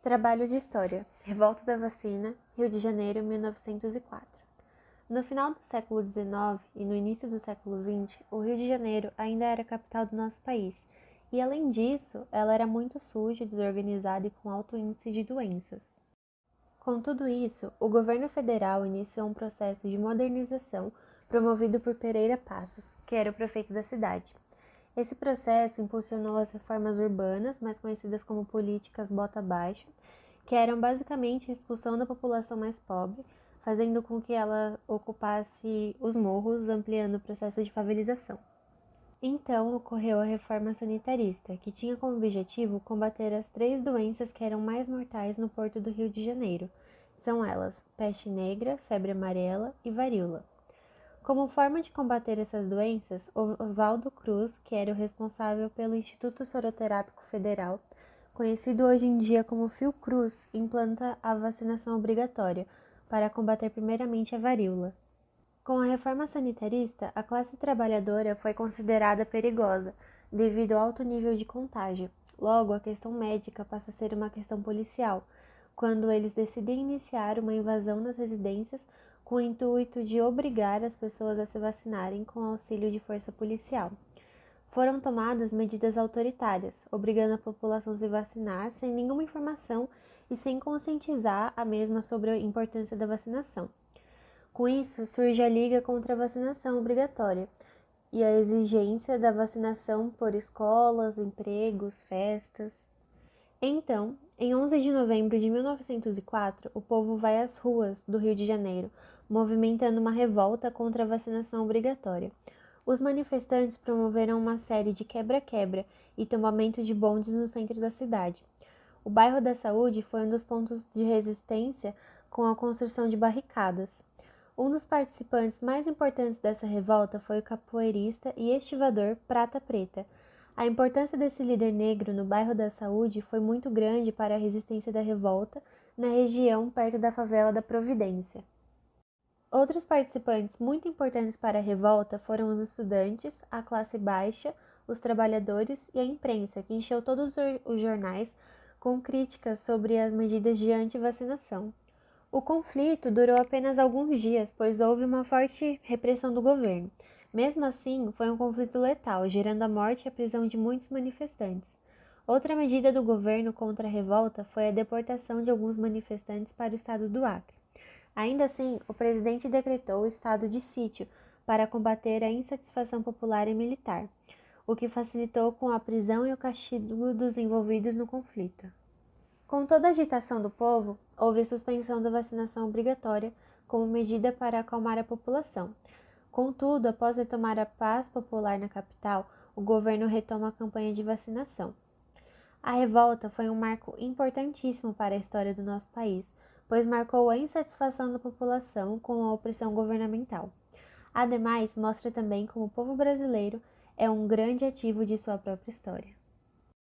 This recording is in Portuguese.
Trabalho de História. Revolta da Vacina, Rio de Janeiro, 1904. No final do século XIX e no início do século XX, o Rio de Janeiro ainda era a capital do nosso país, e além disso, ela era muito suja, desorganizada e com alto índice de doenças. Com tudo isso, o governo federal iniciou um processo de modernização promovido por Pereira Passos, que era o prefeito da cidade. Esse processo impulsionou as reformas urbanas, mais conhecidas como políticas bota abaixo, que eram basicamente a expulsão da população mais pobre, fazendo com que ela ocupasse os morros, ampliando o processo de favelização. Então ocorreu a reforma sanitarista, que tinha como objetivo combater as 3 doenças que eram mais mortais no porto do Rio de Janeiro. São elas peste negra, febre amarela e varíola. Como forma de combater essas doenças, Oswaldo Cruz, que era o responsável pelo Instituto Soroterápico Federal, conhecido hoje em dia como Fiocruz, implanta a vacinação obrigatória para combater primeiramente a varíola. Com a reforma sanitarista, a classe trabalhadora foi considerada perigosa devido ao alto nível de contágio. Logo, a questão médica passa a ser uma questão policial, quando eles decidem iniciar uma invasão nas residências com o intuito de obrigar as pessoas a se vacinarem com auxílio de força policial. Foram tomadas medidas autoritárias, obrigando a população a se vacinar sem nenhuma informação e sem conscientizar a mesma sobre a importância da vacinação. Com isso, surge a Liga contra a Vacinação Obrigatória e a exigência da vacinação por escolas, empregos, festas. Então, em 11 de novembro de 1904, o povo vai às ruas do Rio de Janeiro, movimentando uma revolta contra a vacinação obrigatória. Os manifestantes promoveram uma série de quebra-quebra e tombamento de bondes no centro da cidade. O bairro da Saúde foi um dos pontos de resistência com a construção de barricadas. Um dos participantes mais importantes dessa revolta foi o capoeirista e estivador Prata Preta. A importância desse líder negro no bairro da Saúde foi muito grande para a resistência da revolta na região perto da favela da Providência. Outros participantes muito importantes para a revolta foram os estudantes, a classe baixa, os trabalhadores e a imprensa, que encheu todos os jornais com críticas sobre as medidas de anti-vacinação. O conflito durou apenas alguns dias, pois houve uma forte repressão do governo. Mesmo assim, foi um conflito letal, gerando a morte e a prisão de muitos manifestantes. Outra medida do governo contra a revolta foi a deportação de alguns manifestantes para o estado do Acre. Ainda assim, o presidente decretou o estado de sítio para combater a insatisfação popular e militar, o que facilitou com a prisão e o castigo dos envolvidos no conflito. Com toda a agitação do povo, houve a suspensão da vacinação obrigatória como medida para acalmar a população. Contudo, após retomar a paz popular na capital, o governo retoma a campanha de vacinação. A revolta foi um marco importantíssimo para a história do nosso país, pois marcou a insatisfação da população com a opressão governamental. Ademais, mostra também como o povo brasileiro é um grande ativo de sua própria história.